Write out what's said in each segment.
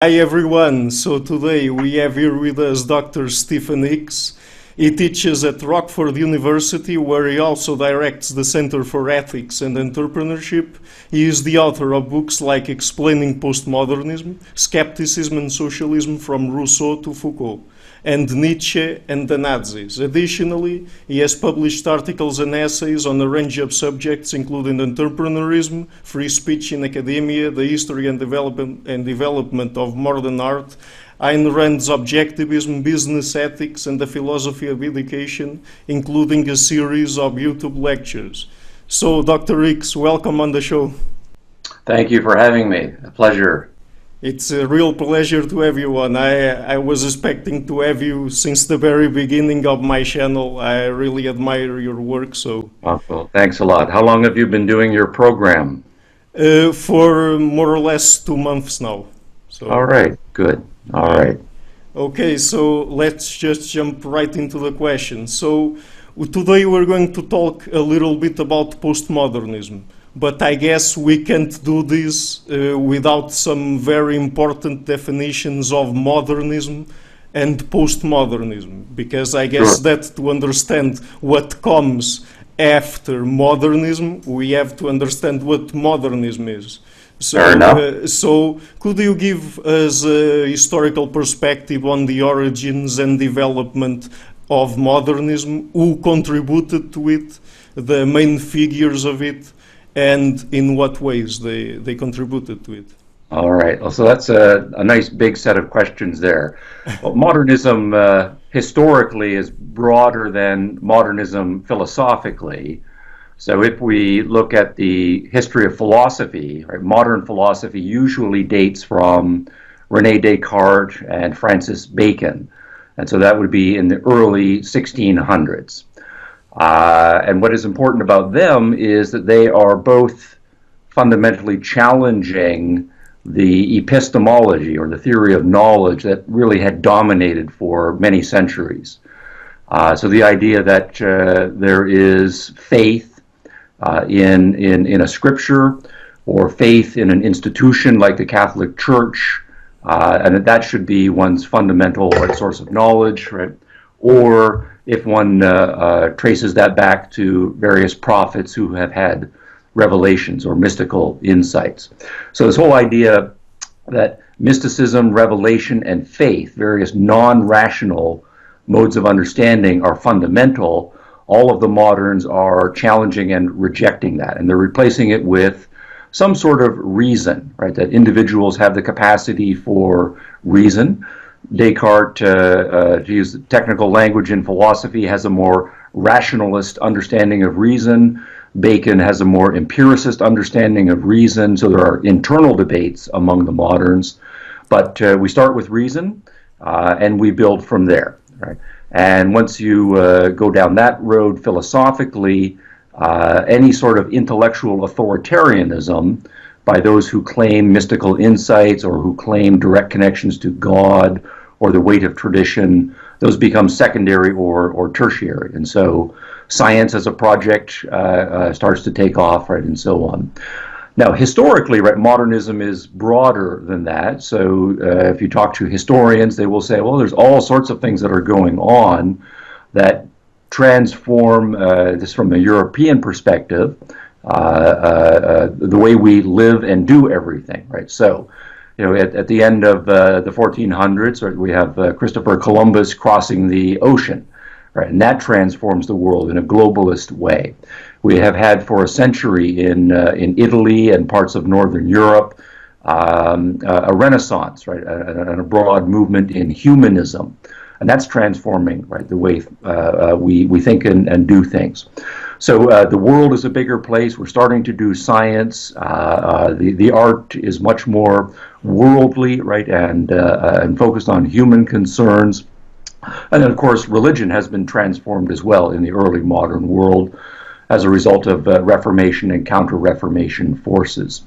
Hi everyone, so today we have here with us Dr. Stephen Hicks. He teaches at Rockford University, where he also directs the Center for Ethics and Entrepreneurship. He is the author of books like Explaining Postmodernism, Skepticism and Socialism from Rousseau to Foucault, and Nietzsche and the Nazis. Additionally, he has published articles and essays on a range of subjects including entrepreneurism, free speech in academia, the history and development of modern art, Ayn Rand's Objectivism, business ethics, and the philosophy of education, including a series of YouTube lectures. So, Dr. Hicks, welcome on the show. Thank you for having me. A pleasure. It's a real pleasure to have you on. I was expecting to have you since the very beginning of my channel. I really admire your work. Well, thanks a lot. How long have you been doing your program? For more or less 2 months now. All right, good. All right. Okay, so let's just jump right into the question. So today we're going to talk a little bit about postmodernism. But I guess we can't do this without some very important definitions of modernism and postmodernism, because I guess that to understand what comes after modernism, we have to understand what modernism is. So could you give us a historical perspective on the origins and development of modernism, who contributed to it, the main figures of it, and in what ways they contributed to it? All right. Well, so that's a nice big set of questions there. Well, modernism historically is broader than modernism philosophically. So if we look at the history of philosophy, right, modern philosophy usually dates from René Descartes and Francis Bacon. And so that would be in the early 1600s. And what is important about them is that they are both fundamentally challenging the epistemology or the theory of knowledge that really had dominated for many centuries. So the idea that there is faith in a scripture, or faith in an institution like the Catholic Church, and that should be one's fundamental source of knowledge, right? Or if one traces that back to various prophets who have had revelations or mystical insights. So this whole idea that mysticism, revelation, and faith, various non-rational modes of understanding, are fundamental, all of the moderns are challenging and rejecting that, and they're replacing it with some sort of reason, right? That individuals have the capacity for reason. Descartes, to use technical language in philosophy, has a more rationalist understanding of reason. Bacon has a more empiricist understanding of reason. So there are internal debates among the moderns. But we start with reason, and we build from there, right? And once you go down that road philosophically, any sort of intellectual authoritarianism by those who claim mystical insights or who claim direct connections to God or the weight of tradition, those become secondary or tertiary. And so science as a project starts to take off, right, and so on. Now, historically, right, modernism is broader than that. So if you talk to historians, they will say, well, there's all sorts of things that are going on that transform, this from a European perspective, the way we live and do everything, right? So, you know, at the end of the 1400s, right, we have Christopher Columbus crossing the ocean, right? And that transforms the world in a globalist way. We have had for a century in Italy and parts of Northern Europe a renaissance, right, and a broad movement in humanism. And that's transforming, right, the way we think and do things. So the world is a bigger place. We're starting to do science. The art is much more worldly, right, and focused on human concerns. And then, of course, religion has been transformed as well in the early modern world as a result of Reformation and Counter-Reformation forces.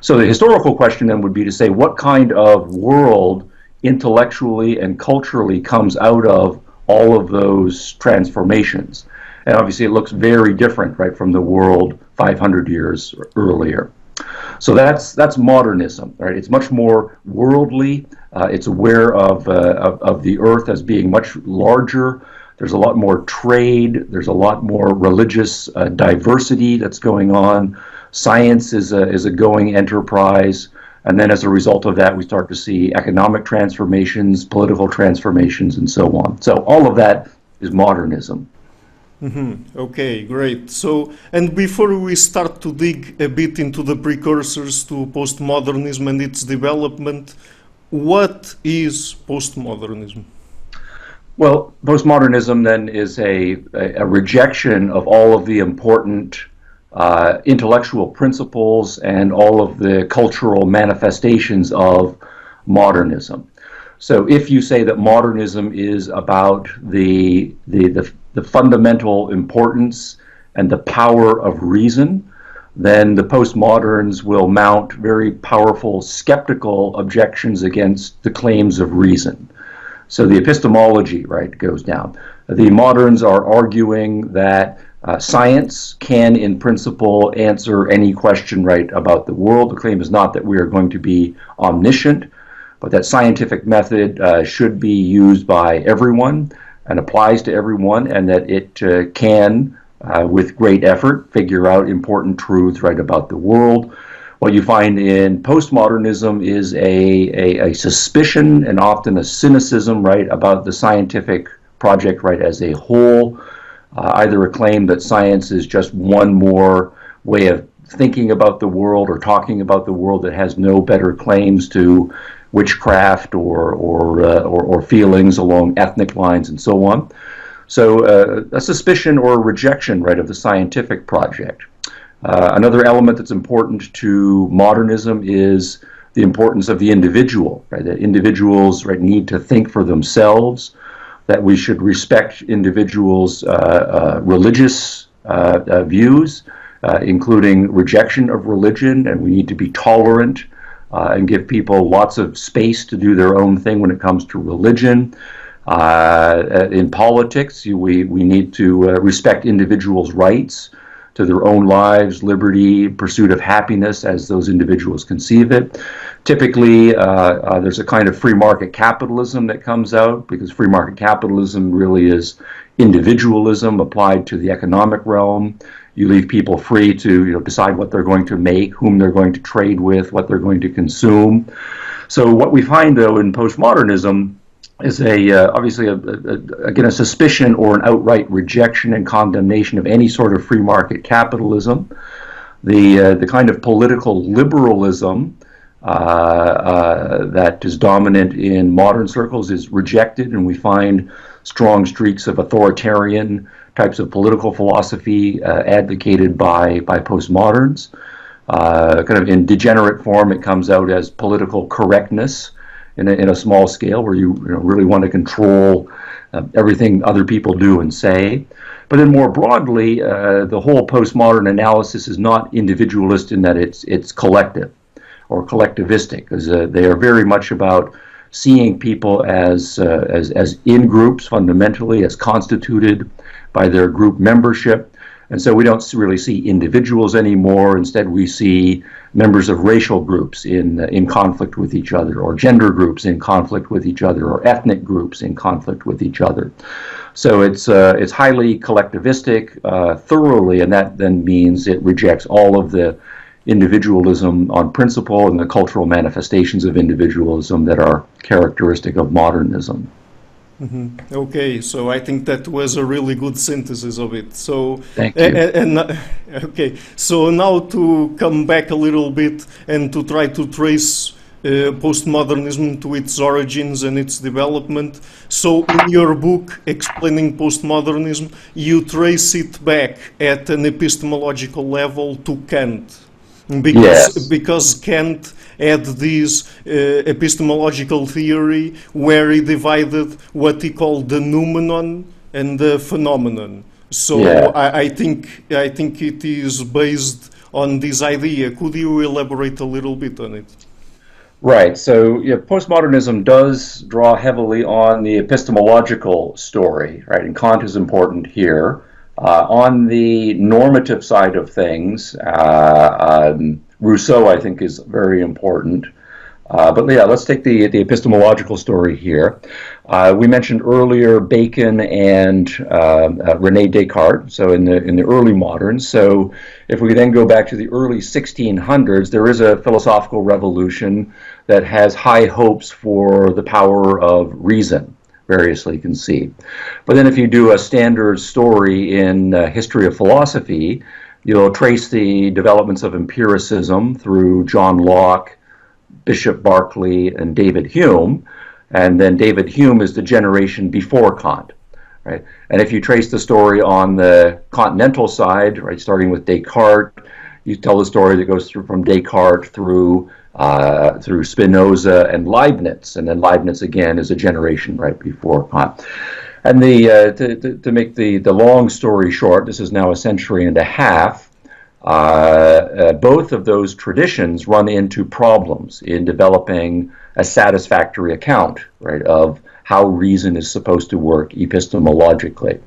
So the historical question then would be to say, what kind of world intellectually and culturally comes out of all of those transformations? And obviously it looks very different, right, from the world 500 years earlier. So that's modernism, right? It's much more worldly. It's aware of the earth as being much larger. There's a lot more trade. There's a lot more religious diversity that's going on. Science is a going enterprise. And then as a result of that, we start to see economic transformations, political transformations, and so on. So all of that is modernism. Okay, great. So, and before we start to dig a bit into the precursors to postmodernism and its development, what is postmodernism? Well, postmodernism then is a rejection of all of the important intellectual principles and all of the cultural manifestations of modernism. So if you say that modernism is about the fundamental importance and the power of reason, then the postmoderns will mount very powerful skeptical objections against the claims of reason. So the epistemology, right, goes down. The moderns are arguing that science can, in principle, answer any question, right, about the world. The claim is not that we are going to be omniscient, but that scientific method should be used by everyone and applies to everyone, and that it can, with great effort, figure out important truths right about the world. What you find in postmodernism is a suspicion and often a cynicism, right, about the scientific project, right, as a whole. Either a claim that science is just one more way of thinking about the world or talking about the world that has no better claims to witchcraft or feelings along ethnic lines and so on. So a suspicion or a rejection, right, of the scientific project. Another element that's important to modernism is the importance of the individual, right? That individuals, right, need to think for themselves, that we should respect individuals' religious views, including rejection of religion, and we need to be tolerant and give people lots of space to do their own thing when it comes to religion. In politics, we need to respect individuals' rights to their own lives, liberty, pursuit of happiness as those individuals conceive it. Typically, there's a kind of free market capitalism that comes out, because free market capitalism really is individualism applied to the economic realm. You leave people free to decide what they're going to make, whom they're going to trade with, what they're going to consume. So what we find, though, in postmodernism is obviously again a suspicion or an outright rejection and condemnation of any sort of free market capitalism. The kind of political liberalism that is dominant in modern circles is rejected, and we find strong streaks of authoritarian types of political philosophy advocated by postmoderns. Kind of in degenerate form, it comes out as political correctness in a small scale, where you really want to control everything other people do and say. But then more broadly, the whole postmodern analysis is not individualist in that it's collective or collectivistic, because they are very much about seeing people as in groups fundamentally, as constituted by their group membership. And so we don't really see individuals anymore. Instead, we see members of racial groups in conflict with each other, or gender groups in conflict with each other, or ethnic groups in conflict with each other. So it's highly collectivistic, thoroughly, and that then means it rejects all of the individualism on principle and the cultural manifestations of individualism that are characteristic of modernism. Okay, so I think that was a really good synthesis of it. So, thank you. Okay, so now to come back a little bit and to try to trace postmodernism to its origins and its development. So in your book, Explaining Postmodernism, you trace it back at an epistemological level to Kant. Because Kant had this epistemological theory where he divided what he called the noumenon and the phenomenon. So I think it is based on this idea. Could you elaborate a little bit on it? Right. So postmodernism does draw heavily on the epistemological story, right? And Kant is important here. On the normative side of things, Rousseau, I think, is very important. But yeah, let's take the epistemological story here. We mentioned earlier Bacon and René Descartes, so in the early moderns. So if we then go back to the early 1600s, there is a philosophical revolution that has high hopes for the power of reason, variously conceived. But then if you do a standard story in history of philosophy, you'll trace the developments of empiricism through John Locke, Bishop Berkeley, and David Hume, and then David Hume is the generation before Kant, right? And if you trace the story on the continental side, right, starting with Descartes, you tell the story that goes through from Descartes through Spinoza and Leibniz, and then Leibniz again is a generation right before Kant. And to make the long story short, this is now a century and a half. Both of those traditions run into problems in developing a satisfactory account, right, of how reason is supposed to work epistemologically.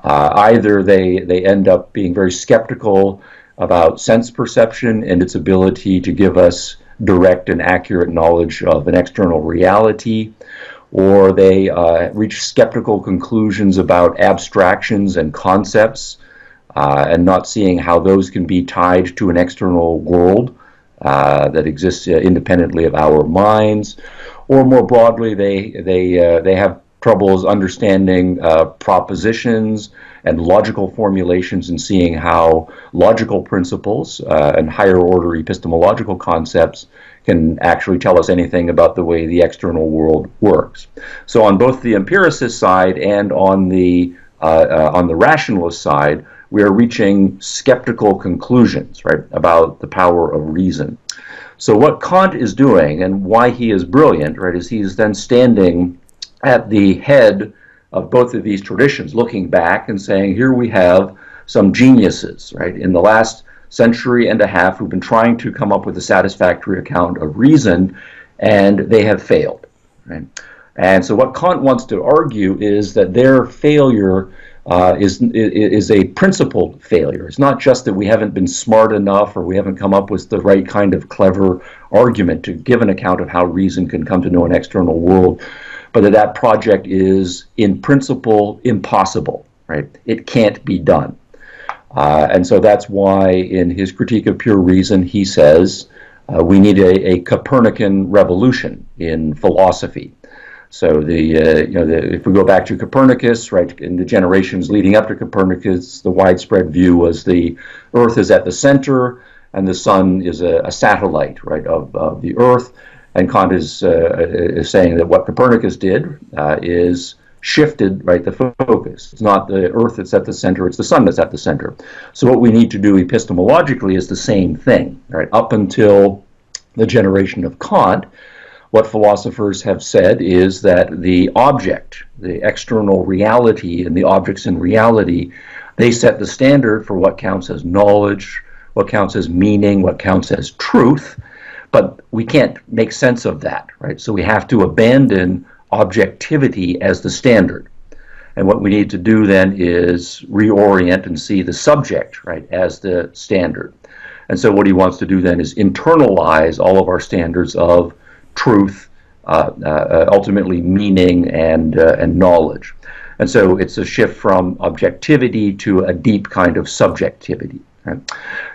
Either they end up being very skeptical about sense perception and its ability to give us direct and accurate knowledge of an external reality, or they reach skeptical conclusions about abstractions and concepts, and not seeing how those can be tied to an external world that exists independently of our minds, or more broadly, they have troubles understanding propositions and logical formulations and seeing how logical principles and higher order epistemological concepts can actually tell us anything about the way the external world works. So on both the empiricist side and on the rationalist side, we are reaching skeptical conclusions, right, about the power of reason. So what Kant is doing and why he is brilliant, right, is he's then standing at the head of both of these traditions, looking back and saying, here we have some geniuses, right, in the last century and a half who've been trying to come up with a satisfactory account of reason, and they have failed, right? And so what Kant wants to argue is that their failure is a principled failure. It's not just that we haven't been smart enough or we haven't come up with the right kind of clever argument to give an account of how reason can come to know an external world, but that project is in principle impossible, right? It can't be done. And so that's why in his Critique of Pure Reason, he says we need a Copernican revolution in philosophy. So if we go back to Copernicus, right, in the generations leading up to Copernicus, the widespread view was the Earth is at the center and the sun is a satellite, right, of the Earth. And Kant is saying that what Copernicus did is shifted, right, the focus. It's not the Earth that's at the center, it's the sun that's at the center. So what we need to do epistemologically is the same thing, right? Up until the generation of Kant, what philosophers have said is that the object, the external reality and the objects in reality, they set the standard for what counts as knowledge, what counts as meaning, what counts as truth, but we can't make sense of that, right? So we have to abandon objectivity as the standard. And what we need to do then is reorient and see the subject, right, as the standard. And so what he wants to do then is internalize all of our standards of truth, ultimately meaning and knowledge. And so it's a shift from objectivity to a deep kind of subjectivity. Right?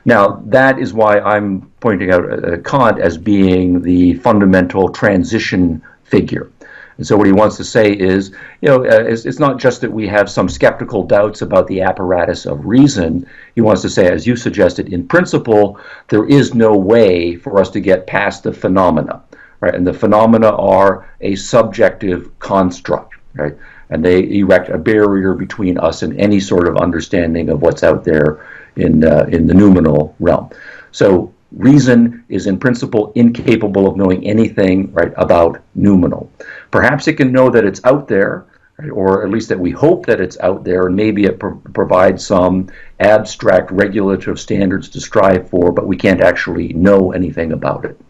Now, that is why I'm pointing out Kant as being the fundamental transition figure. And so what he wants to say is, it's not just that we have some skeptical doubts about the apparatus of reason. He wants to say, as you suggested, in principle, there is no way for us to get past the phenomena. Right, and the phenomena are a subjective construct, right? And they erect a barrier between us and any sort of understanding of what's out there in the noumenal realm. So reason is in principle incapable of knowing anything, right, about noumenal. Perhaps it can know that it's out there, right, or at least that we hope that it's out there, and maybe it provides some abstract regulative standards to strive for, but we can't actually know anything about it.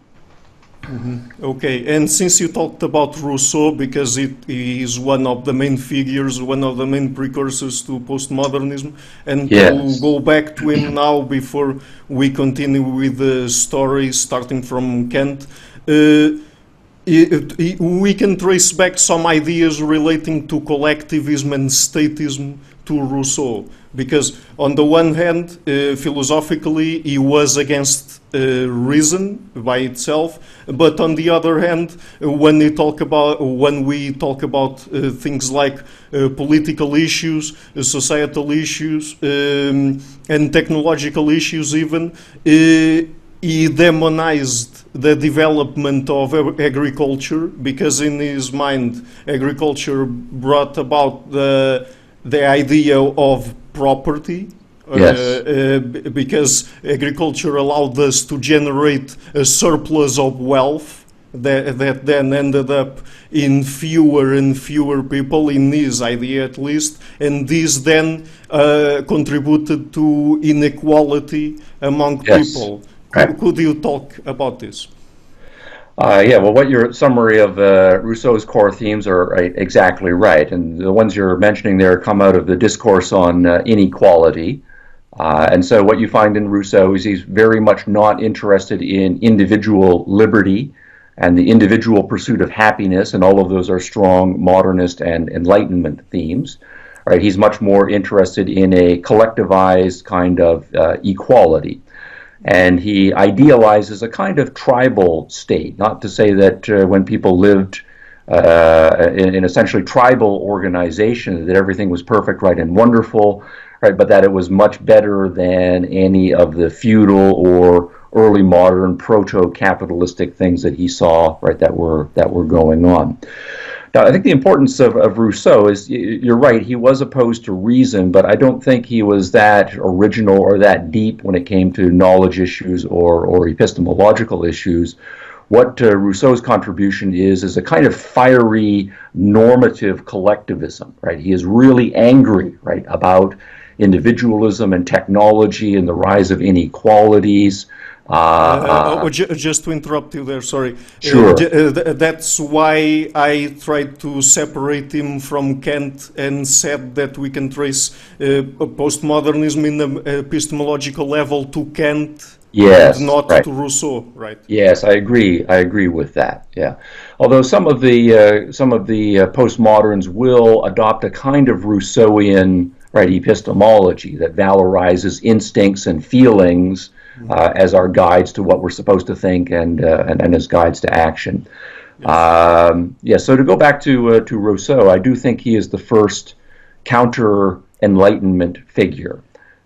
Okay, and since you talked about Rousseau, because he is one of the main figures, one of the main precursors to postmodernism, and to Yes. go back to him now before we continue with the story starting from Kant, we can trace back some ideas relating to collectivism and statism to Rousseau, because on the one hand, philosophically, he was against reason by itself, but on the other hand, when we talk about things like political issues, societal issues, and technological issues, even he demonized the development of agriculture, because in his mind, agriculture brought about the idea of property. Yes. Because agriculture allowed us to generate a surplus of wealth that then ended up in fewer and fewer people, in his idea at least, and this then contributed to inequality among Yes. people. Right. Could you talk about this? Yeah, well, what your summary of Rousseau's core themes are exactly right, and the ones you're mentioning there come out of the discourse on inequality. And so what you find in Rousseau is he's very much not interested in individual liberty and the individual pursuit of happiness, and all of those are strong modernist and Enlightenment themes. Right? He's much more interested in a collectivized kind of equality. And he idealizes a kind of tribal state, not to say that when people lived in essentially tribal organization, that everything was perfect, right, and wonderful, right, but that it was much better than any of the feudal or early modern proto-capitalistic things that he saw, right, that were going on. Now, I think the importance of Rousseau is, you're right, he was opposed to reason, but I don't think he was that original or that deep when it came to knowledge issues or epistemological issues. What Rousseau's contribution is a kind of fiery normative collectivism, right? He is really angry, right, about individualism and technology and the rise of inequalities. Just to interrupt you there, sorry. Sure. That's why I tried to separate him from Kant and said that we can trace postmodernism in the epistemological level to Kant, yes, and not right. to Rousseau, right? Yes, I agree. I agree with that. Yeah, although some of the postmoderns will adopt a kind of Rousseauian, right, epistemology that valorizes instincts and feelings as our guides to what we're supposed to think and as guides to action. Yes. So to go back to Rousseau, I do think he is the first counter-Enlightenment figure.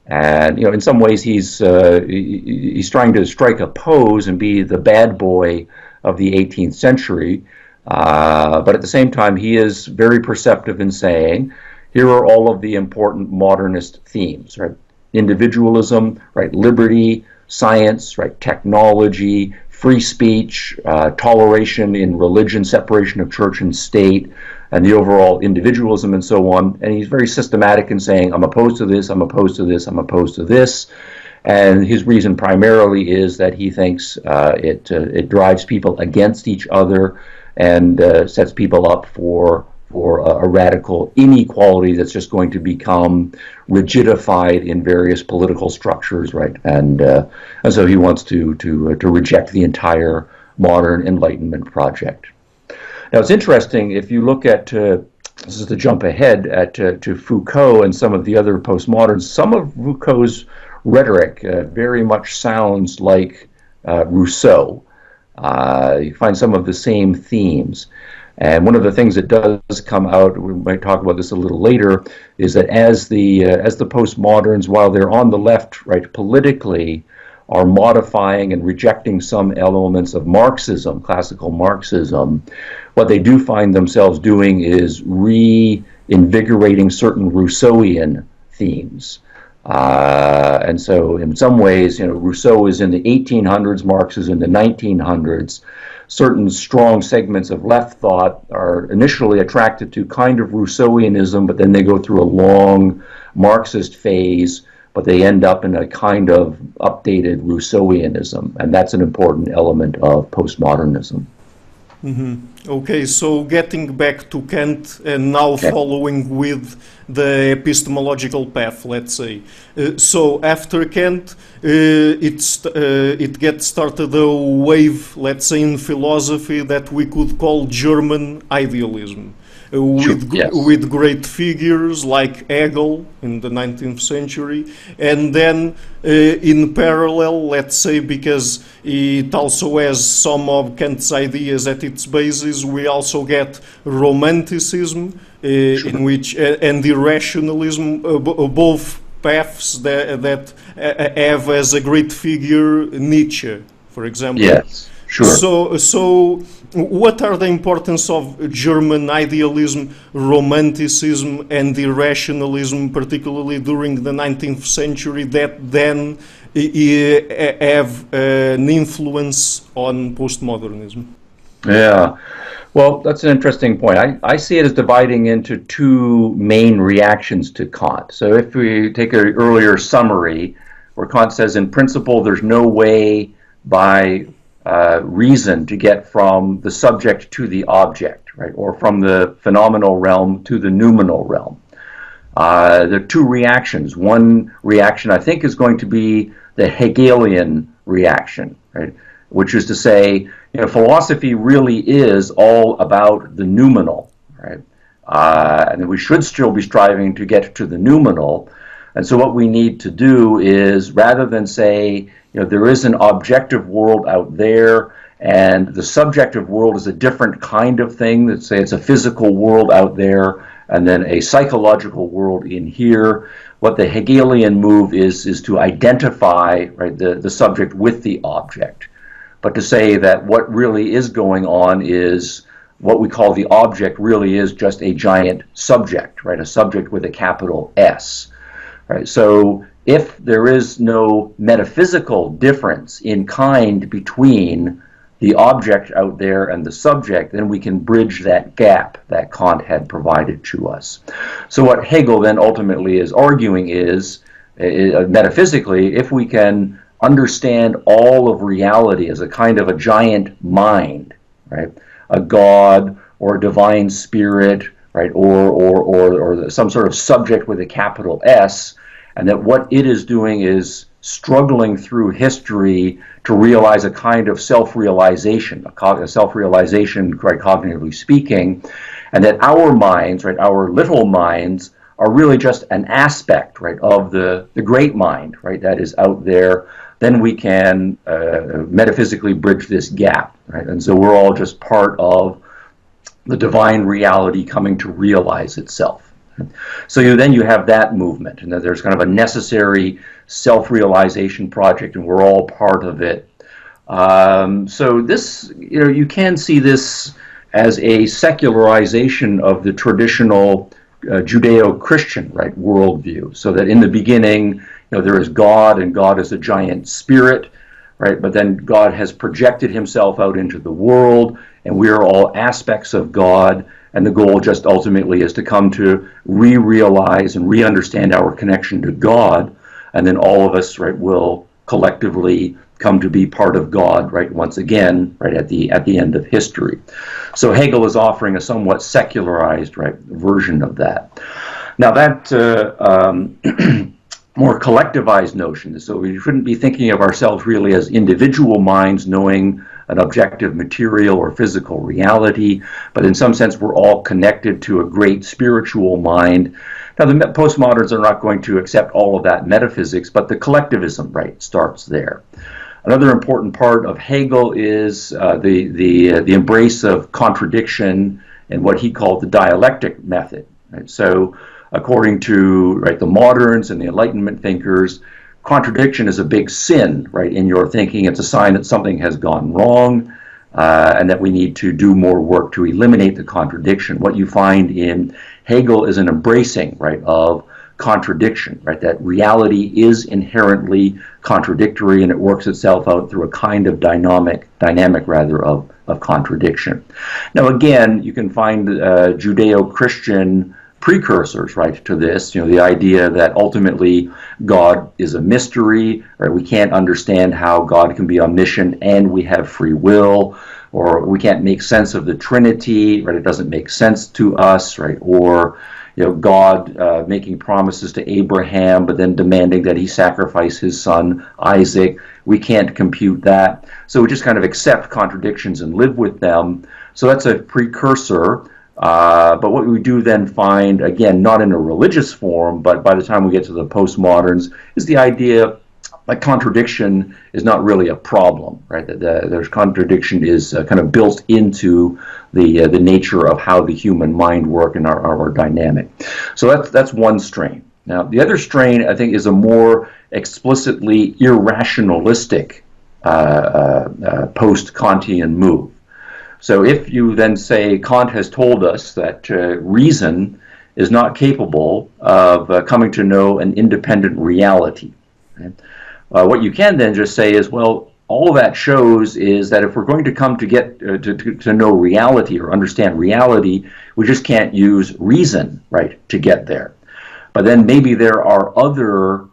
And in some ways he's trying to strike a pose and be the bad boy of the 18th century, but at the same time he is very perceptive in saying, here are all of the important modernist themes, right? Individualism, right? Liberty, science, right? Technology, free speech, toleration in religion, separation of church and state, and the overall individualism and so on. And he's very systematic in saying, I'm opposed to this, I'm opposed to this, I'm opposed to this. And his reason primarily is that he thinks it drives people against each other and sets people up for a radical inequality that's just going to become rigidified in various political structures, right? And so he wants to reject the entire modern Enlightenment project. Now, it's interesting, if you look at, this is to jump ahead, to Foucault and some of the other postmoderns, some of Foucault's rhetoric very much sounds like Rousseau. You find some of the same themes. And one of the things that does come out, we might talk about this a little later, is that as the postmoderns, while they're on the left, right, politically, are modifying and rejecting some elements of Marxism, classical Marxism, what they do find themselves doing is reinvigorating certain Rousseauian themes. And so in some ways, Rousseau is in the 1800s, Marx is in the 1900s. Certain strong segments of left thought are initially attracted to kind of Rousseauianism, but then they go through a long Marxist phase but they end up in a kind of updated Rousseauianism, and that's an important element of postmodernism. Okay, so getting back to Kant and now following with the epistemological path, let's say. So after Kant, it gets started a wave, let's say, in philosophy that we could call German idealism. With great figures like Hegel in the 19th century, and then in parallel, let's say, because it also has some of Kant's ideas at its basis, we also get Romanticism, in which and irrationalism, both paths that have as a great figure Nietzsche, for example. Yes, sure. So what are the importance of German idealism, Romanticism, and irrationalism, particularly during the 19th century, that then have an influence on postmodernism? Yeah, well, that's an interesting point. I see it as dividing into two main reactions to Kant. So if we take an earlier summary, where Kant says, in principle, there's no way by reason to get from the subject to the object, right, or from the phenomenal realm to the noumenal realm. There are two reactions. One reaction, I think, is going to be the Hegelian reaction, right, which is to say, philosophy really is all about the noumenal, right, and we should still be striving to get to the noumenal. And so what we need to do is, rather than say, there is an objective world out there, and the subjective world is a different kind of thing. Let's say it's a physical world out there, and then a psychological world in here. What the Hegelian move is to identify, right, the subject with the object, but to say that what really is going on is what we call the object really is just a giant subject, right, a subject with a capital S. Right, so if there is no metaphysical difference in kind between the object out there and the subject, then we can bridge that gap that Kant had provided to us. So what Hegel then ultimately is arguing is, metaphysically, if we can understand all of reality as a kind of a giant mind, right, a God or a divine spirit, right, or some sort of subject with a capital S, and that what it is doing is struggling through history to realize a kind of self-realization, a self-realization, quite cognitively speaking, and that our minds, right, our little minds, are really just an aspect, right, of the great mind, right, that is out there. Then we can metaphysically bridge this gap, right, and so we're all just part of the divine reality coming to realize itself. So then you have that movement, and that there's kind of a necessary self-realization project, and we're all part of it. So this, you can see this as a secularization of the traditional Judeo-Christian, right, worldview. So that in the beginning, there is God, and God is a giant spirit, right? But then God has projected himself out into the world, and we are all aspects of God, and the goal just ultimately is to come to re-realize and re-understand our connection to God, and then all of us, right, will collectively come to be part of God, right, once again, right, at the end of history. So Hegel is offering a somewhat secularized, right, version of that. Now that more collectivized notion, so we shouldn't be thinking of ourselves really as individual minds knowing an objective material or physical reality, but in some sense we're all connected to a great spiritual mind. Now the postmoderns are not going to accept all of that metaphysics, but the collectivism, right, starts there. Another important part of Hegel is the embrace of contradiction and what he called the dialectic method. Right? So according to, right, the moderns and the Enlightenment thinkers, contradiction is a big sin, right, in your thinking. It's a sign that something has gone wrong, and that we need to do more work to eliminate the contradiction. What you find in Hegel is an embracing, right, of contradiction, right, that reality is inherently contradictory, and it works itself out through a kind of dynamic of contradiction. Now again, you can find Judeo-Christian precursors, right, to this. The idea that ultimately God is a mystery, right? We can't understand how God can be omniscient and we have free will, or we can't make sense of the Trinity, right? It doesn't make sense to us, right? Or God making promises to Abraham, but then demanding that he sacrifice his son Isaac. We can't compute that. So we just kind of accept contradictions and live with them. So that's a precursor. But what we do then find, again, not in a religious form, but by the time we get to the postmoderns, is the idea that contradiction is not really a problem, right? There's contradiction is kind of built into the nature of how the human mind works and our dynamic. So that's one strain. Now, the other strain, I think, is a more explicitly irrationalistic post-Kantian move. So if you then say Kant has told us that reason is not capable of coming to know an independent reality, right? What you can then just say is, well, all that shows is that if we're going to come to get to know reality or understand reality, we just can't use reason, right, to get there. But then maybe there are other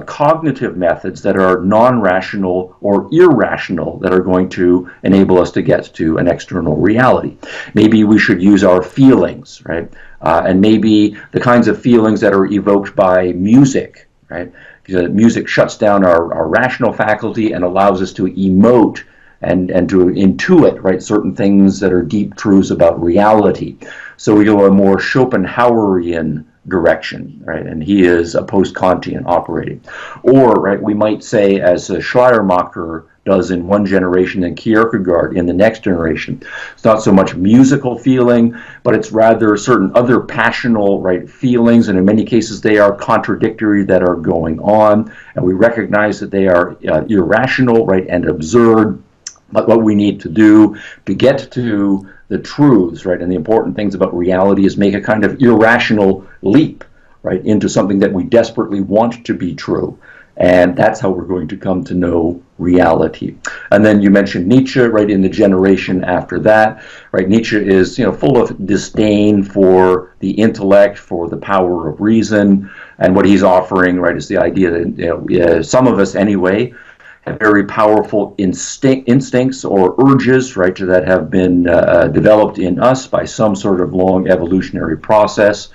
cognitive methods that are non-rational or irrational that are going to enable us to get to an external reality. Maybe we should use our feelings, right? And maybe the kinds of feelings that are evoked by music, right? Because music shuts down our rational faculty and allows us to emote and to intuit, right, certain things that are deep truths about reality. So we go a more Schopenhauerian direction, right, and he is a post-Kantian operating. Or, right, we might say, as Schleiermacher does in one generation and Kierkegaard in the next generation, it's not so much musical feeling, but it's rather certain other passional, right, feelings, and in many cases they are contradictory that are going on, and we recognize that they are irrational, right, and absurd. But what we need to do to get to the truths, right, and the important things about reality is make a kind of irrational leap, right, into something that we desperately want to be true. And that's how we're going to come to know reality. And then you mentioned Nietzsche, right, in the generation after that, right? Nietzsche is, full of disdain for the intellect, for the power of reason, and what he's offering, right, is the idea that some of us anyway have very powerful instincts or urges, right, that have been developed in us by some sort of long evolutionary process.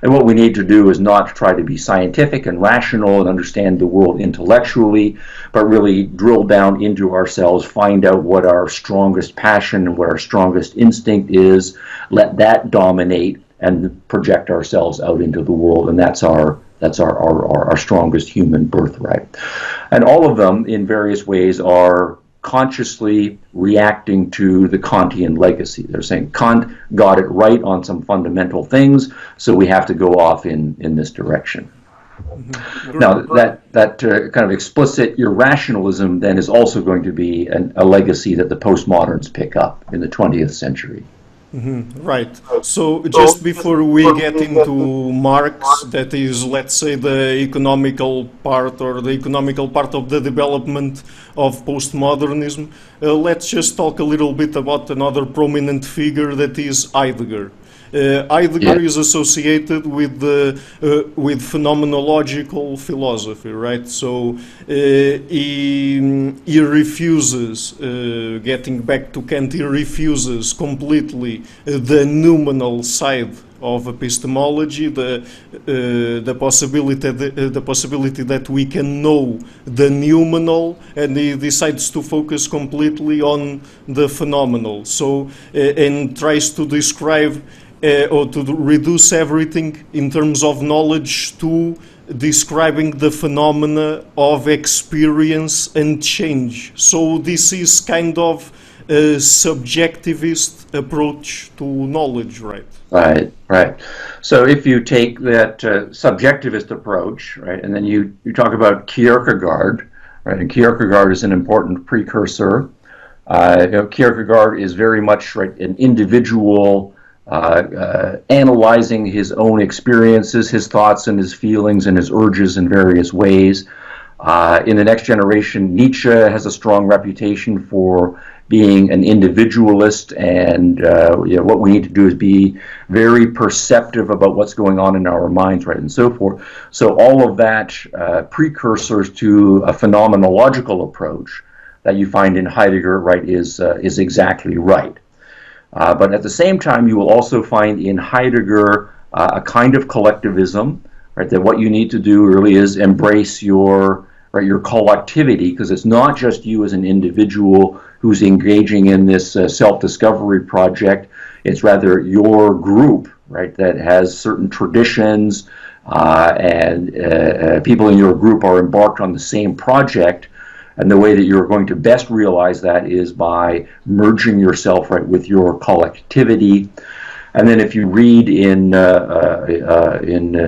And what we need to do is not try to be scientific and rational and understand the world intellectually, but really drill down into ourselves, find out what our strongest passion and what our strongest instinct is, let that dominate, and project ourselves out into the world. And that's our strongest human birthright. And all of them, in various ways, are consciously reacting to the Kantian legacy. They're saying Kant got it right on some fundamental things, so we have to go off in this direction. Mm-hmm. Now, that kind of explicit irrationalism then is also going to be a legacy that the postmoderns pick up in the 20th century. Mm-hmm. Right. So just before we get into Marx, that is, let's say, the economical part or the economical part of the development of postmodernism, let's just talk a little bit about another prominent figure, that is Heidegger. Heidegger is associated with phenomenological philosophy, right? So he refuses, getting back to Kant, he refuses completely the noumenal side of epistemology, the possibility that we can know the noumenal, and he decides to focus completely on the phenomenal. So and tries to describe or to reduce everything in terms of knowledge to describing the phenomena of experience and change. So this is kind of a subjectivist approach to knowledge, right? Right. So if you take that subjectivist approach, right, and then you talk about Kierkegaard, right, and Kierkegaard is an important precursor. Kierkegaard is very much, right, an individual, analyzing his own experiences, his thoughts and his feelings and his urges in various ways. In the next generation, Nietzsche has a strong reputation for being an individualist, and what we need to do is be very perceptive about what's going on in our minds, right, and so forth. So all of that precursors to a phenomenological approach that you find in Heidegger, right, is exactly right. But at the same time, you will also find in Heidegger a kind of collectivism, right, that what you need to do really is embrace your collectivity, because it's not just you as an individual who's engaging in this self-discovery project. It's rather your group, right, that has certain traditions, and people in your group are embarked on the same project. And the way that you're going to best realize that is by merging yourself, right, with your collectivity. And then if you read in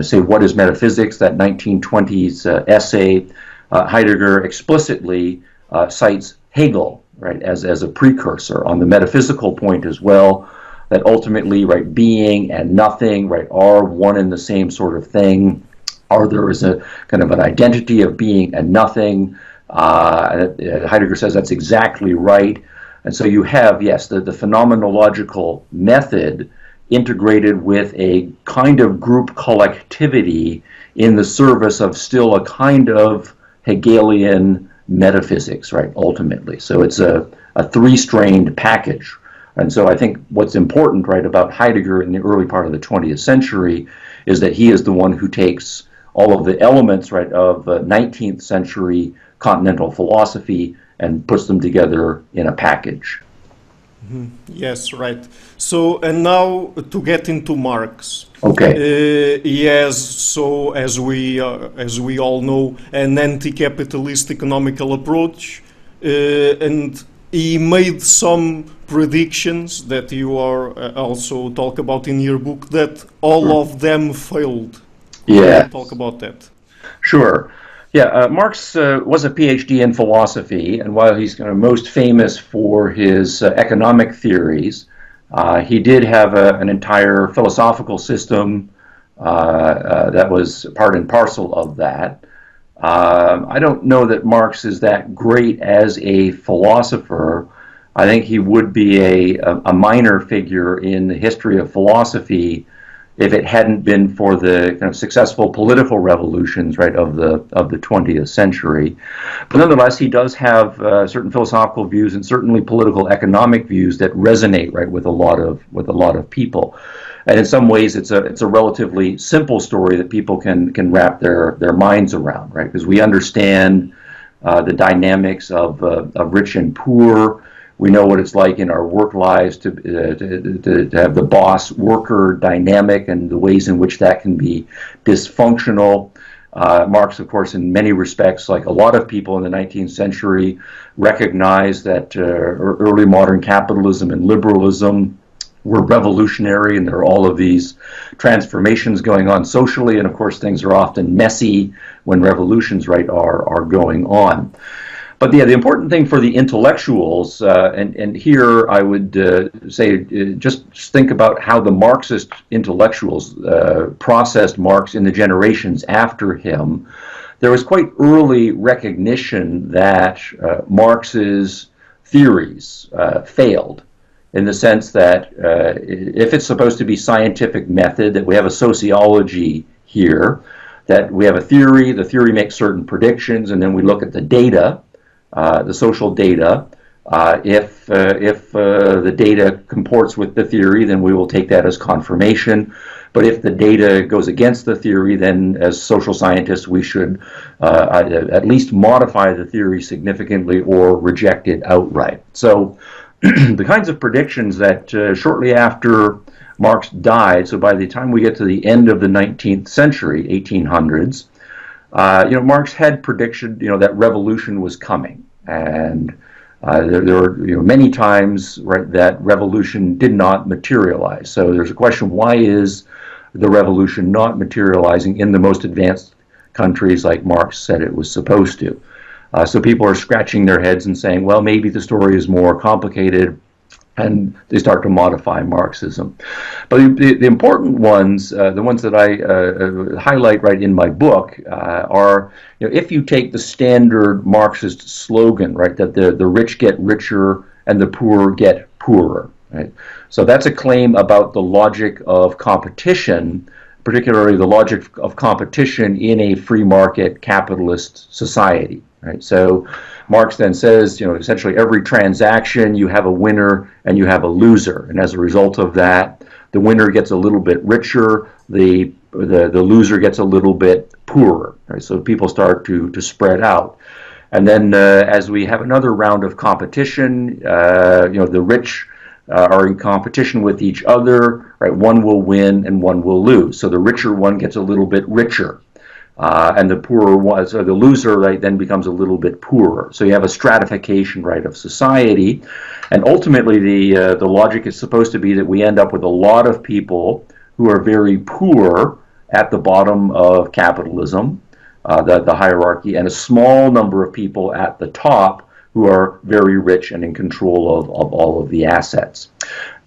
say, What is Metaphysics, that 1920s essay, Heidegger explicitly cites Hegel, right, as a precursor on the metaphysical point as well, that ultimately, right, being and nothing, right, are one and the same sort of thing, or there is a kind of an identity of being and nothing. Heidegger says that's exactly right. And so you have, yes, the phenomenological method integrated with a kind of group collectivity in the service of still a kind of Hegelian metaphysics, right, ultimately. So it's a three-strained package. And so I think what's important, right, about Heidegger in the early part of the 20th century is that he is the one who takes all of the elements, right, of 19th century continental philosophy and puts them together in a package. Mm-hmm. Yes, right. So, and now to get into Marx. Okay. Yes. So, as we all know, an anti-capitalist economical approach, and he made some predictions that you are also talk about in your book, that all of them failed. Yeah. Talk about that. Sure. Yeah, Marx was a PhD in philosophy, and while he's most famous for his economic theories, he did have an entire philosophical system that was part and parcel of that. I don't know that Marx is that great as a philosopher. I think he would be a minor figure in the history of philosophy if it hadn't been for the kind of successful political revolutions, right, of the 20th century. But nonetheless, he does have certain philosophical views and certainly political economic views that resonate, right, with a lot of people. And in some ways, it's a relatively simple story that people can wrap their minds around, right, because we understand the dynamics of rich and poor. We know what it's like in our work lives to have the boss-worker dynamic and the ways in which that can be dysfunctional. Marx, of course, in many respects, like a lot of people in the 19th century, recognized that early modern capitalism and liberalism were revolutionary, and there are all of these transformations going on socially, and of course things are often messy when revolutions, right, are going on. But yeah, the important thing for the intellectuals, and here I would say, just think about how the Marxist intellectuals processed Marx in the generations after him. There was quite early recognition that Marx's theories failed, in the sense that if it's supposed to be scientific method, that we have a sociology here, that we have a theory, the theory makes certain predictions, and then we look at the data, the social data. If the data comports with the theory, then we will take that as confirmation. But if the data goes against the theory, then as social scientists, we should at least modify the theory significantly or reject it outright. So the kinds of predictions that shortly after Marx died, so by the time we get to the end of the 19th century, 1800s, Marx had prediction, that revolution was coming, and there were, many times, right, that revolution did not materialize. So there's a question: why is the revolution not materializing in the most advanced countries like Marx said it was supposed to? So people are scratching their heads and saying, well, maybe the story is more complicated, and they start to modify Marxism. But the important ones, the ones that I highlight right in my book, are, if you take the standard Marxist slogan, right, that the rich get richer and the poor get poorer. Right? So that's a claim about the logic of competition, particularly the logic of competition in a free market capitalist society. Right? So Marx then says, essentially every transaction you have a winner and you have a loser, and as a result of that, the winner gets a little bit richer, the loser gets a little bit poorer. Right? So people start to spread out. And then as we have another round of competition, the rich are in competition with each other, right? One will win and one will lose. So the richer one gets a little bit richer. And the poorer one, so the loser, right, then becomes a little bit poorer. So you have a stratification, right, of society. And ultimately the logic is supposed to be that we end up with a lot of people who are very poor at the bottom of capitalism, the hierarchy, and a small number of people at the top who are very rich and in control of all of the assets.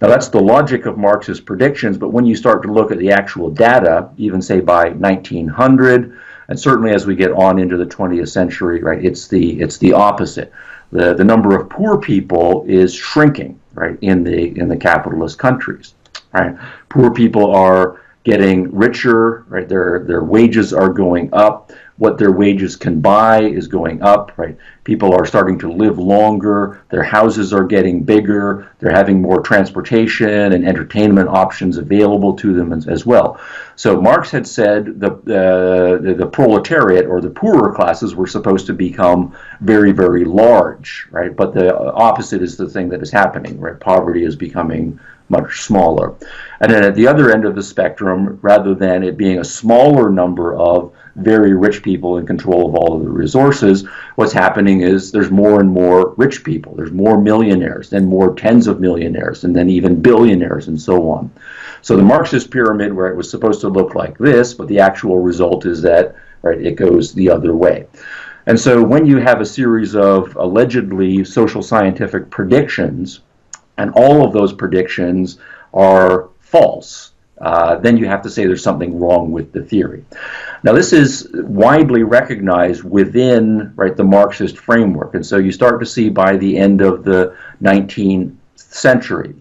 Now that's the logic of Marx's predictions, but when you start to look at the actual data, even say by 1900, and certainly as we get on into the 20th century, right, it's the opposite. The number of poor people is shrinking, right, in the capitalist countries. Right? Poor people are getting richer, right? Their wages are going up. What their wages can buy is going up, right? People are starting to live longer. Their houses are getting bigger. They're having more transportation and entertainment options available to them as well. So Marx had said the proletariat, or the poorer classes, were supposed to become very, very large, right? But the opposite is the thing that is happening, right? Poverty is becoming much smaller. And then at the other end of the spectrum, rather than it being a smaller number of very rich people in control of all of the resources, what's happening is there's more and more rich people. There's more millionaires, then more tens of millionaires, and then even billionaires, and so on. So the Marxist pyramid, where it was supposed to look like this, but the actual result is that, right, it goes the other way. And so when you have a series of allegedly social scientific predictions, and all of those predictions are false, then you have to say there's something wrong with the theory. Now, this is widely recognized within, right, the Marxist framework, and so you start to see by the end of the 19th century,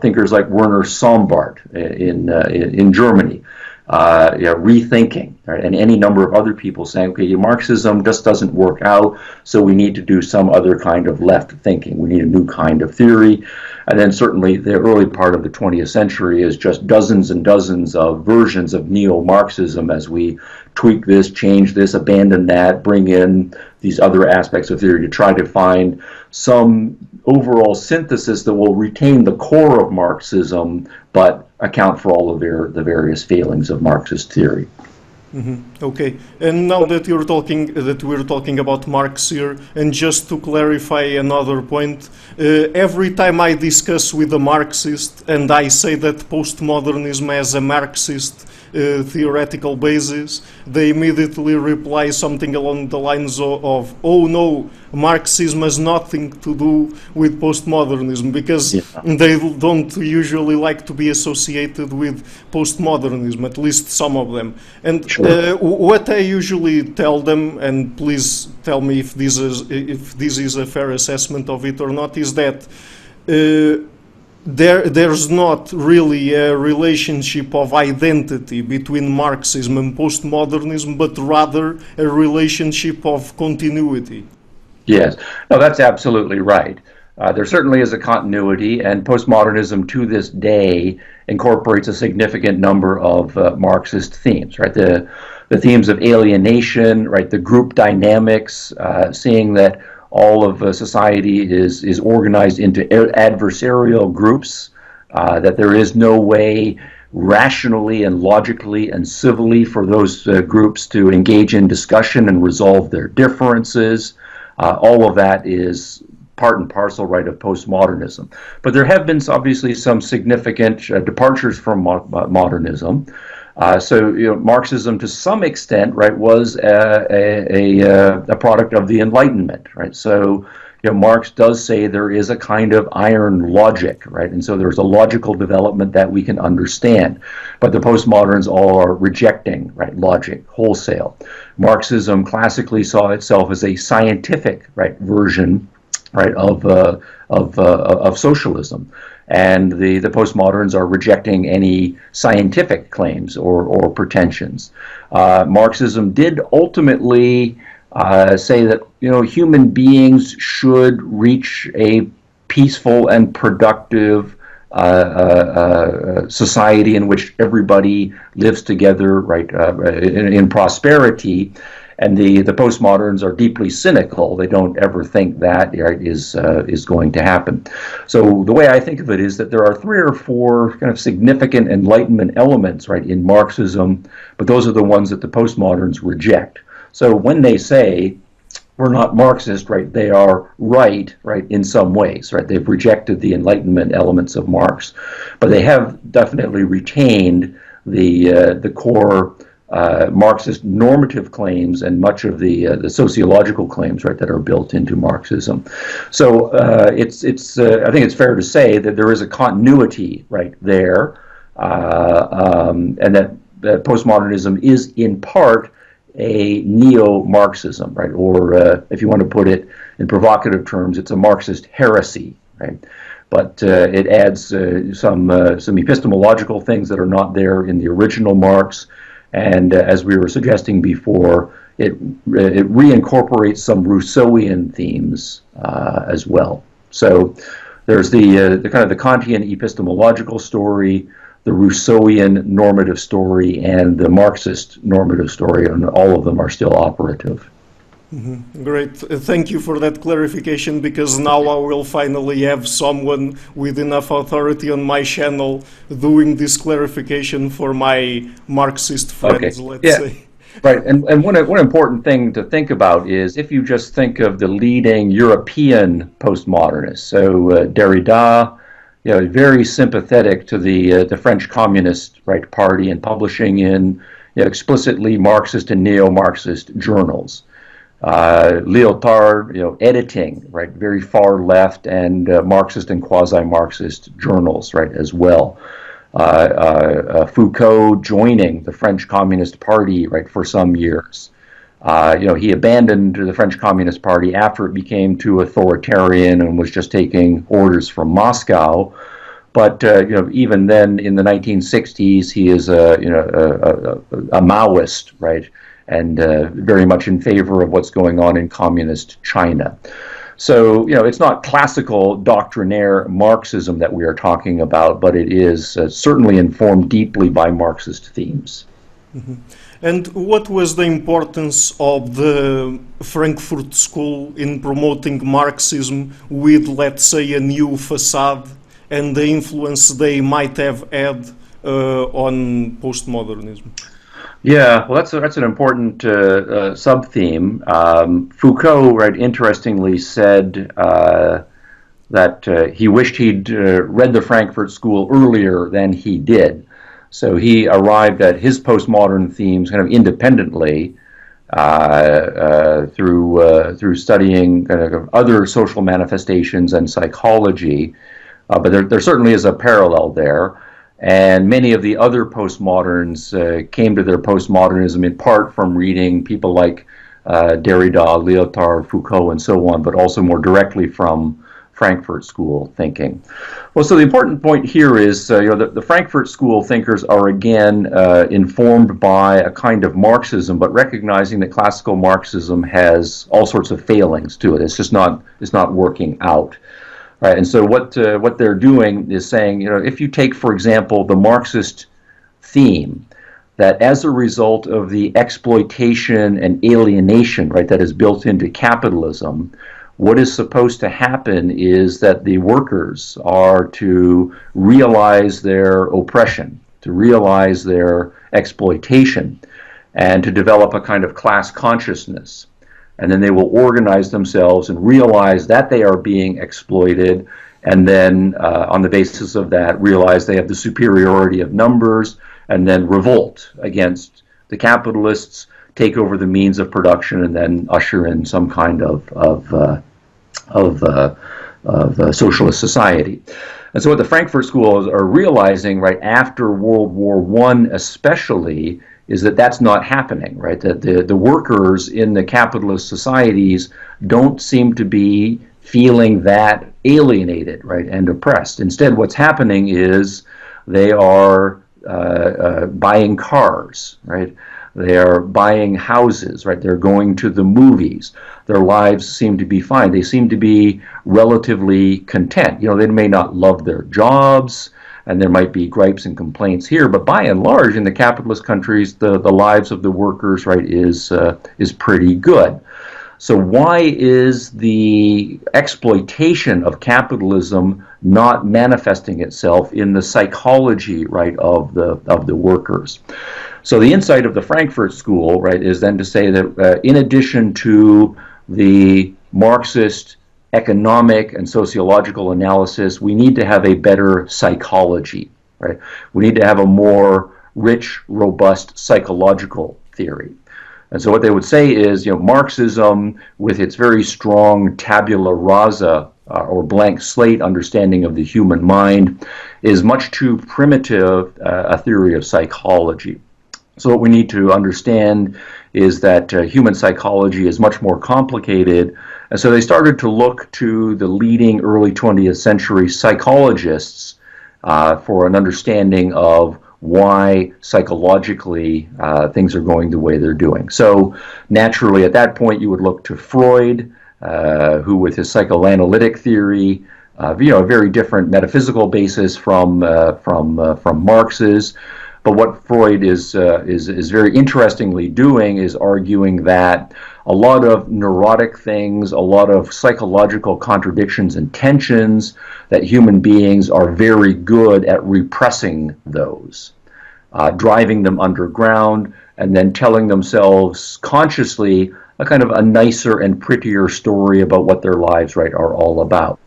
thinkers like Werner Sombart in Germany, rethinking, right, and any number of other people saying, okay, Marxism just doesn't work out, so we need to do some other kind of left thinking. We need a new kind of theory. And then certainly the early part of the 20th century is just dozens and dozens of versions of neo-Marxism as we tweak this, change this, abandon that, bring in these other aspects of theory to try to find some overall synthesis that will retain the core of Marxism but account for all of the various failings of Marxist theory. Mm-hmm. Okay, and now that we're talking about Marx here, and just to clarify another point, every time I discuss with a Marxist and I say that postmodernism has a Marxist theoretical basis, they immediately reply something along the lines of oh no, Marxism has nothing to do with postmodernism, because they don't usually like to be associated with postmodernism, at least some of them. And what I usually tell them, and please tell me if this is a fair assessment of it or not, is that there's not really a relationship of identity between Marxism and postmodernism, but rather a relationship of continuity. Yes, no, that's absolutely right. There certainly is a continuity, and postmodernism to this day incorporates a significant number of Marxist themes, right? The themes of alienation, right? The group dynamics, seeing that all of society is organized into adversarial groups, that there is no way rationally and logically and civilly for those groups to engage in discussion and resolve their differences. All of that is part and parcel, right, of postmodernism. But there have been obviously some significant departures from modernism. So Marxism, to some extent, right, was a product of the Enlightenment, right? So Marx does say there is a kind of iron logic, right? And so there's a logical development that we can understand. But the postmoderns all are rejecting, right, logic wholesale. Marxism classically saw itself as a scientific, right, version right, of socialism. And the postmoderns are rejecting any scientific claims or pretensions. Marxism did ultimately say that human beings should reach a peaceful and productive society in which everybody lives together, right, in prosperity. And the postmoderns are deeply cynical. They don't ever think that, right, is going to happen. So the way I think of it is that there are 3 or 4 kind of significant Enlightenment elements, right, in Marxism, but those are the ones that the postmoderns reject. So when they say we're not Marxist, right, they are right, in some ways, right. They've rejected the Enlightenment elements of Marx, but they have definitely retained the core Marxist normative claims and much of the sociological claims, right, that are built into Marxism. So it's I think it's fair to say that there is a continuity right there, and that postmodernism is in part a neo-Marxism, right, or if you want to put it in provocative terms, it's a Marxist heresy, right. But it adds some epistemological things that are not there in the original Marx. And as we were suggesting before, it reincorporates some Rousseauian themes as well. So there's the kind of the Kantian epistemological story, the Rousseauian normative story, and the Marxist normative story, and all of them are still operative. Mm-hmm. Great. Thank you for that clarification, because now I will finally have someone with enough authority on my channel doing this clarification for my Marxist friends, let's say. Right, and one important thing to think about is if you just think of the leading European postmodernists, so Derrida, very sympathetic to the French Communist Party and publishing in explicitly Marxist and neo-Marxist journals. Lyotard, editing, very far left and Marxist and quasi-Marxist journals, as well. Foucault joining the French Communist Party, for some years. He abandoned the French Communist Party after it became too authoritarian and was just taking orders from Moscow. But even then, in the 1960s, he is a Maoist, and very much in favor of what's going on in communist China. So, it's not classical doctrinaire Marxism that we are talking about, but it is certainly informed deeply by Marxist themes. Mm-hmm. And what was the importance of the Frankfurt School in promoting Marxism with, let's say, a new facade and the influence they might have had on postmodernism? Yeah, well, that's an important sub-theme. Foucault, interestingly said that he wished he'd read the Frankfurt School earlier than he did. So he arrived at his postmodern themes kind of independently through studying kind of other social manifestations and psychology. But there certainly is a parallel there. And many of the other postmoderns came to their postmodernism in part from reading people like Derrida, Lyotard, Foucault, and so on, but also more directly from Frankfurt School thinking. Well, so the important point here is the Frankfurt School thinkers are again informed by a kind of Marxism, but recognizing that classical Marxism has all sorts of failings to it. It's not working out. Right, and so what they're doing is saying, if you take, for example, the Marxist theme, that as a result of the exploitation and alienation, that is built into capitalism, what is supposed to happen is that the workers are to realize their oppression, to realize their exploitation, and to develop a kind of class consciousness. And then they will organize themselves and realize that they are being exploited, and then on the basis of that realize they have the superiority of numbers, and then revolt against the capitalists, take over the means of production, and then usher in some kind of socialist society. And so what the Frankfurt Schools are realizing after World War I especially is that that's not happening, that the workers in the capitalist societies don't seem to be feeling that alienated, right, and oppressed. Instead, what's happening is they are buying cars, right? They are buying houses, right? They're going to the movies. Their lives seem to be fine. They seem to be relatively content. You know, they may not love their jobs, and there might be gripes and complaints here, but by and large, in the capitalist countries, the lives of the workers, right, is pretty good. So why is the exploitation of capitalism not manifesting itself in the psychology, right, of the workers? So the insight of the Frankfurt School, right, is then to say that in addition to the Marxist economic and sociological analysis, we need to have a better psychology, right? We need to have a more rich, robust psychological theory. And so what they would say is, you know, Marxism, with its very strong tabula rasa or blank slate understanding of the human mind, is much too primitive a theory of psychology. So what we need to understand is that human psychology is much more complicated. And so they started to look to the leading early 20th century psychologists for an understanding of why psychologically things are going the way they're doing. So naturally at that point you would look to Freud, who with his psychoanalytic theory, you know, a very different metaphysical basis from Marx's. But what Freud is very interestingly doing is arguing that a lot of neurotic things, a lot of psychological contradictions and tensions, that human beings are very good at repressing those, driving them underground, and then telling themselves consciously a kind of a nicer and prettier story about what their lives, right, are all about.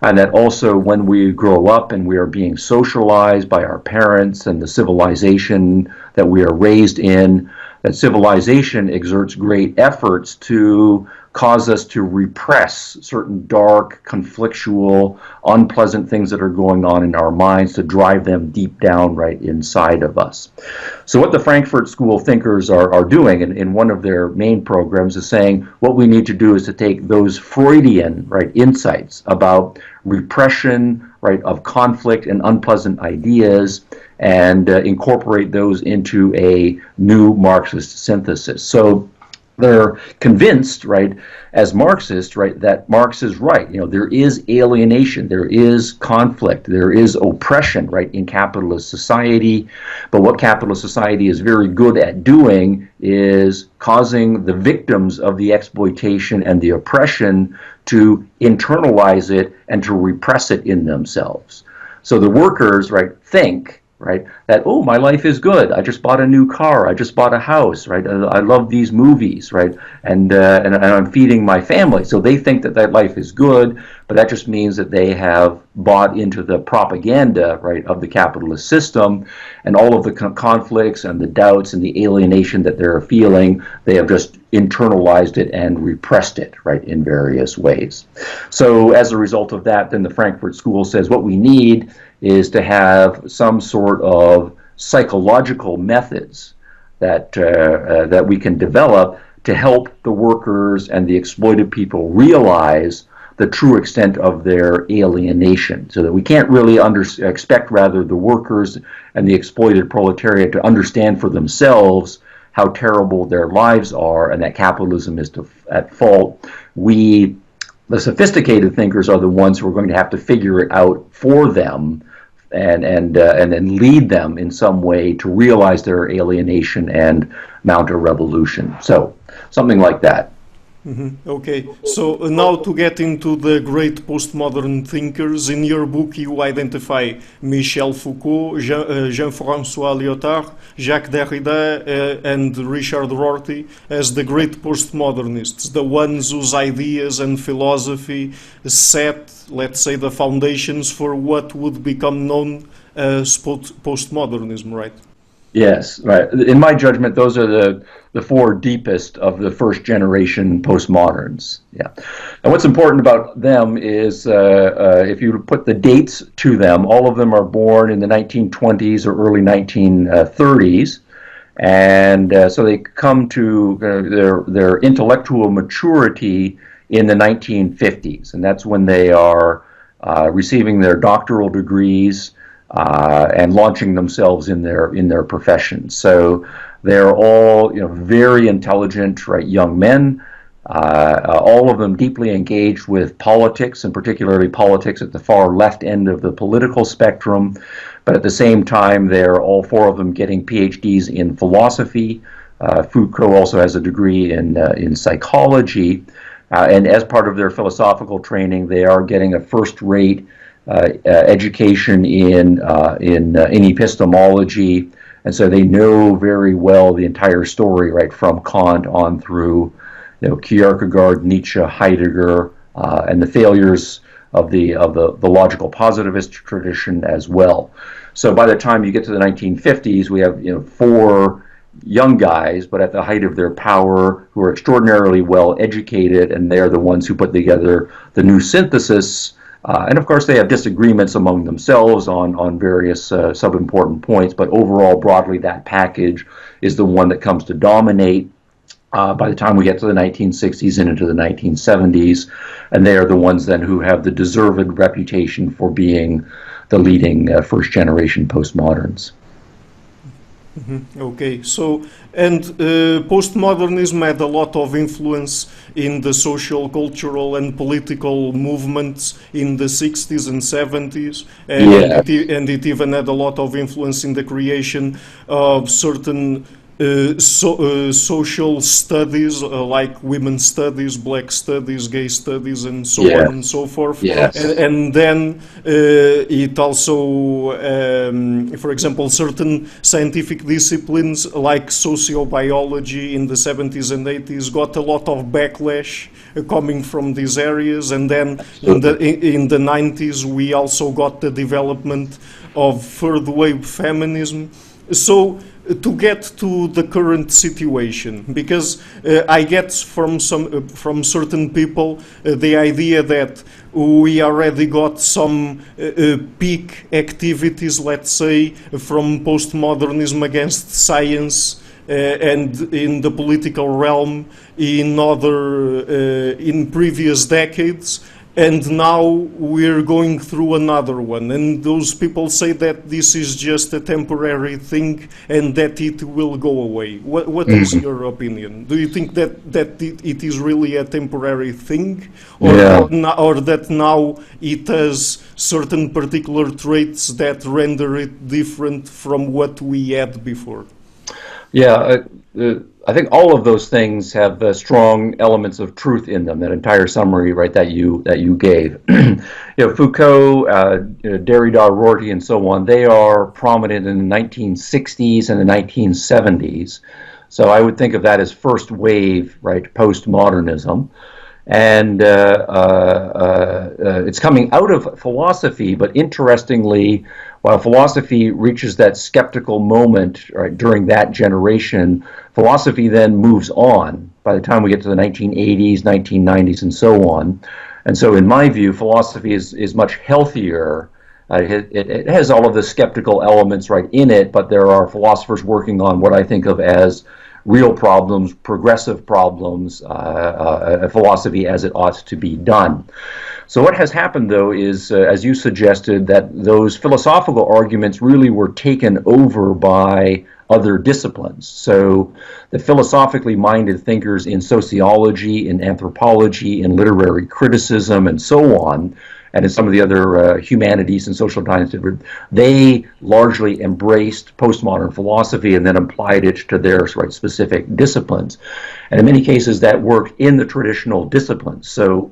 And that also when we grow up and we are being socialized by our parents and the civilization that we are raised in, that civilization exerts great efforts to cause us to repress certain dark, conflictual, unpleasant things that are going on in our minds, to drive them deep down right inside of us. So what the Frankfurt School thinkers are doing in one of their main programs is saying what we need to do is to take those Freudian, right, insights about repression, right, of conflict and unpleasant ideas, and incorporate those into a new Marxist synthesis. So they're convinced, right, as Marxists, right, that Marx is right. You know, there is alienation, there is conflict, there is oppression, right, in capitalist society. But what capitalist society is very good at doing is causing the victims of the exploitation and the oppression to internalize it and to repress it in themselves. So the workers, right, think, right, that, oh, my life is good. I just bought a new car. I just bought a house, right? I love these movies, right? And I'm feeding my family. So they think that that life is good, but that just means that they have bought into the propaganda, right, of the capitalist system, and all of the conflicts and the doubts and the alienation that they're feeling, they have just internalized it and repressed it, right, in various ways. So as a result of that, then the Frankfurt School says what we need is to have some sort of psychological methods that that we can develop to help the workers and the exploited people realize the true extent of their alienation, so that we can't really expect rather the workers and the exploited proletariat to understand for themselves how terrible their lives are and that capitalism is at fault. We, the sophisticated thinkers, are the ones who are going to have to figure it out for them and then lead them in some way to realize their alienation and mount a revolution. So something like that. Mm-hmm. Okay, so now to get into the great postmodern thinkers, in your book you identify Michel Foucault, Jean-François Lyotard, Jacques Derrida and Richard Rorty as the great postmodernists, the ones whose ideas and philosophy set, let's say, the foundations for what would become known as postmodernism, right? Yes, right. In my judgment, those are the four deepest of the first generation postmoderns. Yeah. And what's important about them is if you put the dates to them, all of them are born in the 1920s or early 1930s. And so they come to their intellectual maturity in the 1950s, and that's when they are receiving their doctoral degrees and launching themselves in their professions. So they're all very intelligent, right, young men. All of them deeply engaged with politics, and particularly politics at the far left end of the political spectrum. But at the same time, they're all four of them getting PhDs in philosophy. Foucault also has a degree in psychology. And as part of their philosophical training, they are getting a first-rate education in epistemology. And so they know very well the entire story, right, from Kant on through Kierkegaard, Nietzsche, Heidegger, and the failures of the logical positivist tradition as well. So by the time you get to the 1950s, we have four young guys, but at the height of their power, who are extraordinarily well educated, and they are the ones who put together the new synthesis. And of course, they have disagreements among themselves on various sub-important points, but overall, broadly, that package is the one that comes to dominate by the time we get to the 1960s and into the 1970s, and they are the ones then who have the deserved reputation for being the leading first-generation postmoderns. Okay, so, and postmodernism had a lot of influence in the social, cultural, and political movements in the 60s and 70s, and it even had a lot of influence in the creation of certain social studies like women's studies, black studies, gay studies, and so on and so forth. Yes. And then it also, for example, certain scientific disciplines like sociobiology in the 70s and 80s got a lot of backlash coming from these areas. And then in the 90s we also got the development of third wave feminism. So to get to the current situation, because I get from certain people the idea that we already got some peak activities, let's say, from postmodernism against science and in the political realm in previous decades. And now we're going through another one. And those people say that this is just a temporary thing and that it will go away. What is your opinion? Do you think that it is really a temporary thing? Or that now it has certain particular traits that render it different from what we had before? I think all of those things have strong elements of truth in them. That entire summary, right, that you gave. Foucault, Derrida, Rorty, and so on. They are prominent in the 1960s and the 1970s. So I would think of that as first wave, right, postmodernism. And it's coming out of philosophy, but interestingly, while philosophy reaches that skeptical moment, right, during that generation, philosophy then moves on by the time we get to the 1980s, 1990s, and so on. And so in my view, philosophy is much healthier. It has all of the skeptical elements right in it, but there are philosophers working on what I think of as real problems, progressive problems, philosophy as it ought to be done. So what has happened, though, is, as you suggested, that those philosophical arguments really were taken over by other disciplines. So the philosophically minded thinkers in sociology, in anthropology, in literary criticism, and so on, and in some of the other humanities and social sciences, they largely embraced postmodern philosophy and then applied it to their specific disciplines. And in many cases, that worked in the traditional disciplines. So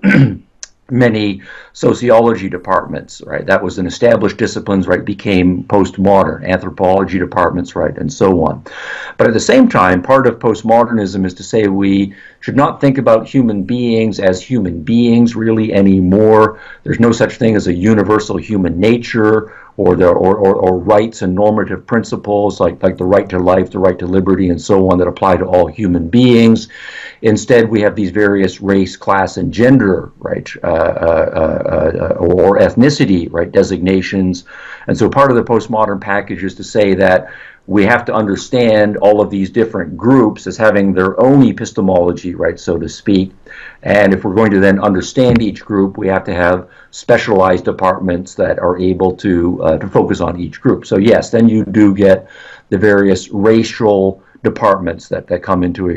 many sociology departments, right, that was an established disciplines, right, became postmodern, anthropology departments, right, and so on. But at the same time, part of postmodernism is to say we should not think about human beings as human beings really anymore. There's no such thing as a universal human nature or rights and normative principles like the right to life, the right to liberty, and so on that apply to all human beings. Instead, we have these various race, class, and gender, right, or ethnicity, right, designations. And so part of the postmodern package is to say that we have to understand all of these different groups as having their own epistemology, right, so to speak. And if we're going to then understand each group, we have to have specialized departments that are able to focus on each group. So yes, then you do get the various racial departments that come into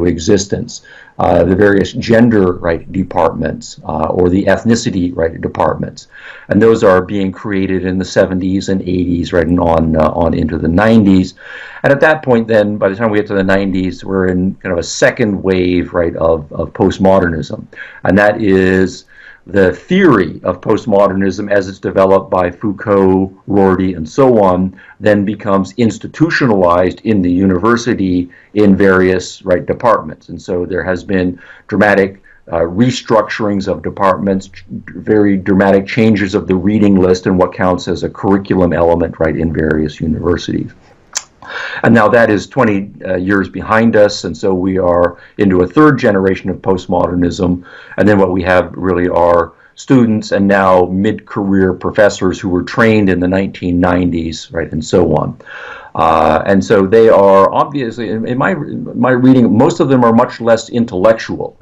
existence, the various gender departments, or the ethnicity departments, and those are being created in the 70s and 80s, and on into the 90s. And at that point, then, by the time we get to the 90s, we're in kind of a second wave of postmodernism, and that is the theory of postmodernism as it's developed by Foucault, Rorty, and so on, then becomes institutionalized in the university in various departments. And so there has been dramatic restructurings of departments, very dramatic changes of the reading list and what counts as a curriculum element in various universities. And now that is 20 years behind us, and so we are into a third generation of postmodernism, and then what we have really are students and now mid-career professors who were trained in the 1990s, and so on. And so they are obviously, in my reading, most of them are much less intellectual,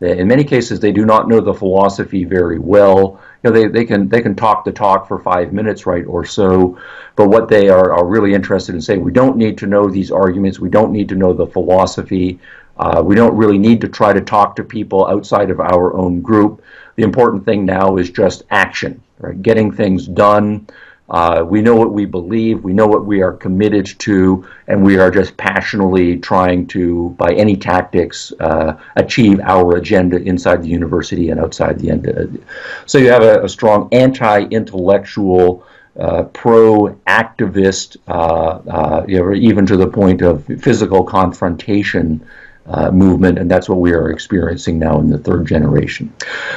In many cases, they do not know the philosophy very well. They can talk the talk for 5 minutes, or so, but what they are really interested in saying, we don't need to know these arguments, we don't need to know the philosophy, we don't really need to try to talk to people outside of our own group. The important thing now is just action, getting things done. We know what we believe, we know what we are committed to, and we are just passionately trying to, by any tactics, achieve our agenda inside the university and outside the end. So you have a strong anti-intellectual, pro-activist, even to the point of physical confrontation movement, and that's what we are experiencing now in the third generation.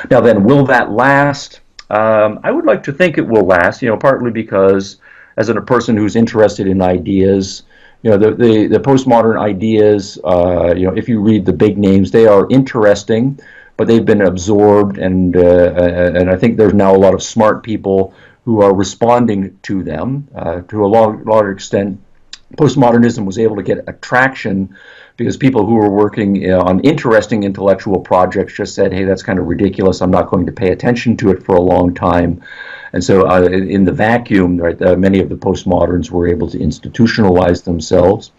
Now then, will that last? I would like to think it will last, partly because as a person who's interested in ideas, the postmodern ideas, if you read the big names, they are interesting, but they've been absorbed, and I think there's now a lot of smart people who are responding to them. To a large extent, postmodernism was able to get attraction because people who were working on interesting intellectual projects just said, hey, that's kind of ridiculous, I'm not going to pay attention to it for a long time. And so in the vacuum, many of the postmoderns were able to institutionalize themselves.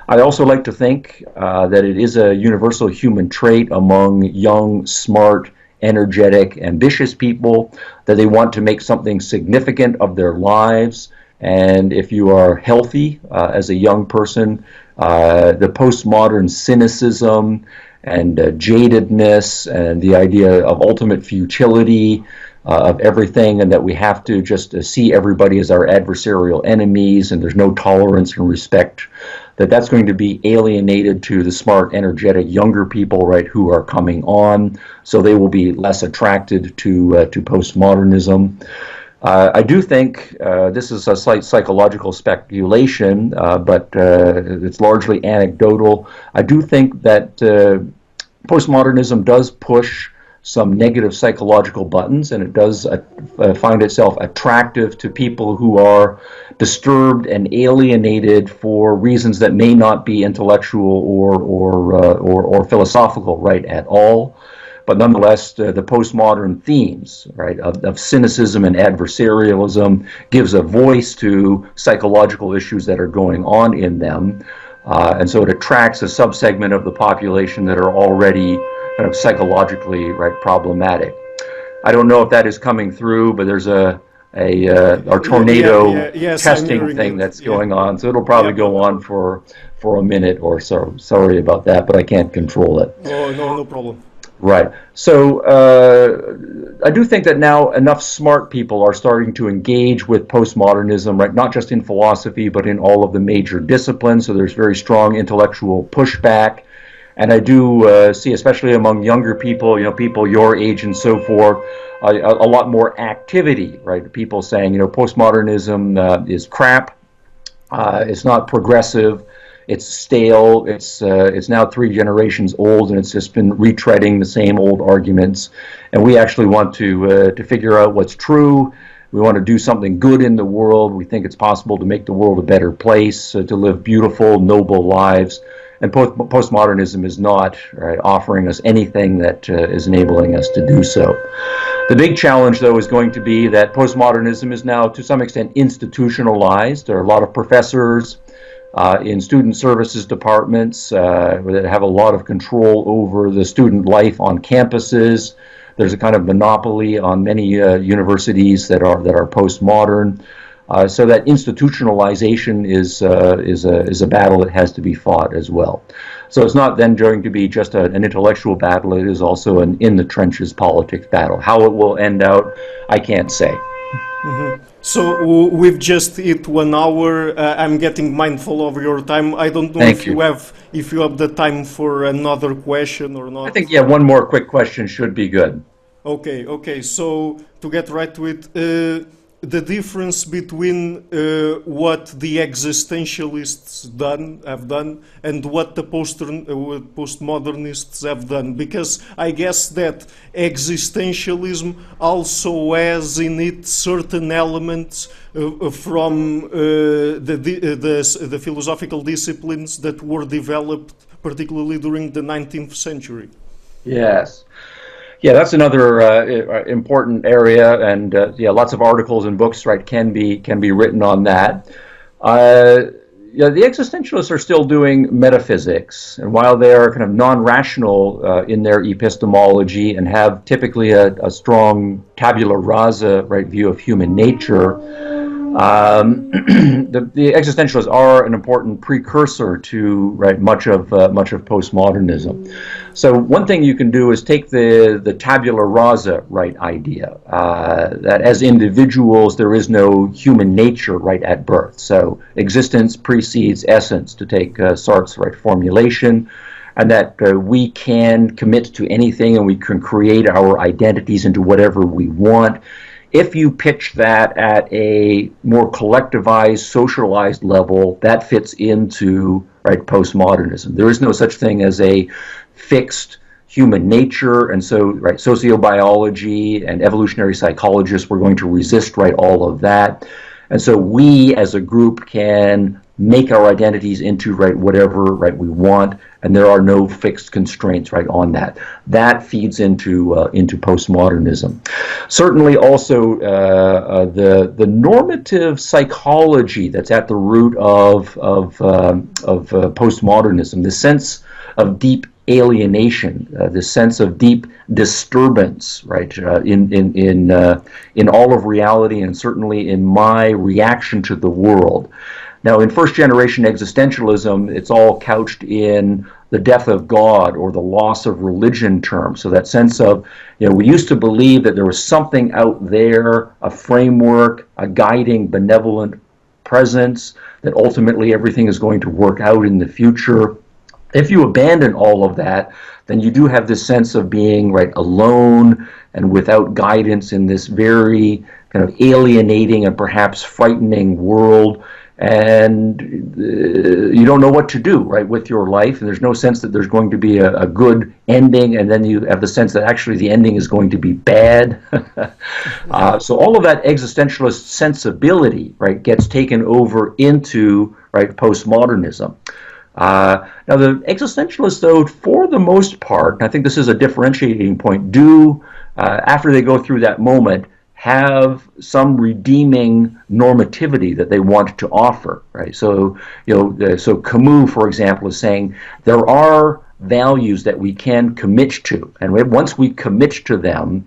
I also like to think that it is a universal human trait among young, smart, energetic, ambitious people that they want to make something significant of their lives. And if you are healthy as a young person, the postmodern cynicism and jadedness and the idea of ultimate futility of everything, and that we have to just see everybody as our adversarial enemies and there's no tolerance and respect, that's going to be alienated to the smart, energetic, younger people, who are coming on, so they will be less attracted to postmodernism. I do think this is a slight psychological speculation, but it's largely anecdotal. I do think that postmodernism does push some negative psychological buttons, and it does find itself attractive to people who are disturbed and alienated for reasons that may not be intellectual or philosophical at all. But nonetheless, the postmodern themes, of cynicism and adversarialism gives a voice to psychological issues that are going on in them, and so it attracts a subsegment of the population that are already kind of psychologically problematic. I don't know if that is coming through, but there's our tornado testing thing that's going on, so it'll probably go on for a minute or so. Sorry about that, but I can't control it. Oh, no problem. Right. So I do think that now enough smart people are starting to engage with postmodernism, not just in philosophy, but in all of the major disciplines. So there's very strong intellectual pushback. And I do see, especially among younger people, people your age and so forth, a lot more activity, People saying, postmodernism is crap, it's not progressive, it's stale, it's now 3 generations old, and it's just been retreading the same old arguments. And we actually want to figure out what's true, We want to do something good in the world. We think it's possible to make the world a better place, to live beautiful, noble lives. And postmodernism is not offering us anything that is enabling us to do so. The big challenge, though, is going to be that postmodernism is now, to some extent, institutionalized. There are a lot of professors in student services departments that have a lot of control over the student life on campuses. There's a kind of monopoly on many universities that are postmodern. So that institutionalization is a battle that has to be fought as well. So it's not then going to be just an intellectual battle. It is also an in the trenches politics battle. How it will end out, I can't say. Mm-hmm. So we've just hit 1 hour. I'm getting mindful of your time. I don't know if you have the time for another question or not. I think one more quick question should be good. Okay. So to get right to it. The difference between what the existentialists have done and what the postmodernists have done, because I guess that existentialism also has in it certain elements from the philosophical disciplines that were developed particularly during the 19th century. Yes. Yeah, that's another important area, and lots of articles and books, can be written on that. The existentialists are still doing metaphysics, and while they are kind of non-rational in their epistemology and have typically a strong tabula rasa view of human nature, the existentialists are an important precursor to much of postmodernism. So one thing you can do is take the tabula rasa idea that as individuals there is no human nature at birth. So existence precedes essence, to take Sartre's formulation, and that we can commit to anything and we can create our identities into whatever we want. If you pitch that at a more collectivized, socialized level, that fits into postmodernism. There is no such thing as a fixed human nature, and so sociobiology and evolutionary psychologists were going to resist all of that. And so we as a group can make our identities into whatever we want, and there are no fixed constraints on that. That feeds into postmodernism. Certainly also the normative psychology that's at the root of postmodernism, the sense of deep alienation, the sense of deep disturbance, in all of reality, and certainly in my reaction to the world. Now, in first-generation existentialism, it's all couched in the death of God or the loss of religion term. So that sense of, we used to believe that there was something out there, a framework, a guiding, benevolent presence, that ultimately everything is going to work out in the future. If you abandon all of that, then you do have this sense of being alone and without guidance in this very kind of alienating and perhaps frightening world. And you don't know what to do with your life, and there's no sense that there's going to be a good ending, and then you have the sense that actually the ending is going to be bad. So all of that existentialist sensibility gets taken over into postmodernism. Now the existentialists, though, for the most part, and I think this is a differentiating point, do after they go through that moment have some redeeming normativity that they want to offer, So, so Camus, for example, is saying there are values that we can commit to, and once we commit to them,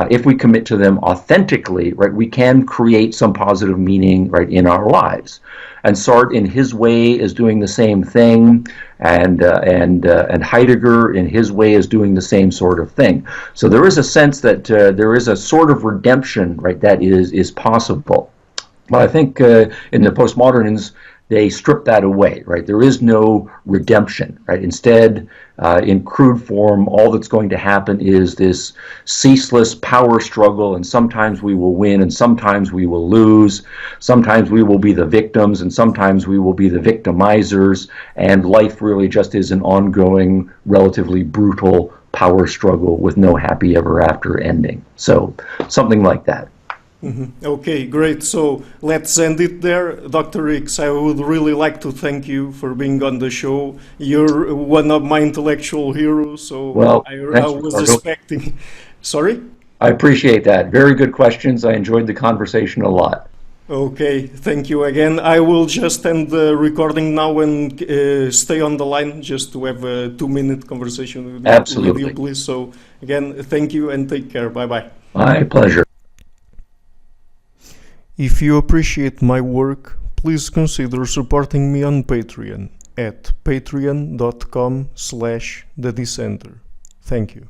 if we commit to them authentically, we can create some positive meaning, in our lives. And Sartre, in his way, is doing the same thing, and Heidegger, in his way, is doing the same sort of thing. So there is a sense that there is a sort of redemption, that is possible. But I think in the postmoderns, they strip that away, There is no redemption, Instead, in crude form, all that's going to happen is this ceaseless power struggle, and sometimes we will win, and sometimes we will lose. Sometimes we will be the victims, and sometimes we will be the victimizers, and life really just is an ongoing, relatively brutal power struggle with no happy ever after ending. So, something like that. Okay, great. So let's end it there. Dr. Hicks, I would really like to thank you for being on the show. You're one of my intellectual heroes, so Well, I thanks, was Ricardo. expecting. Sorry? I appreciate that. Very good questions. I enjoyed the conversation a lot. Okay, thank you again. I will just end the recording now and stay on the line just to have a 2-minute conversation with Absolutely. you, please. So again, thank you and take care. Bye-bye. My pleasure. If you appreciate my work, please consider supporting me on Patreon at patreon.com/thedissenter. Thank you.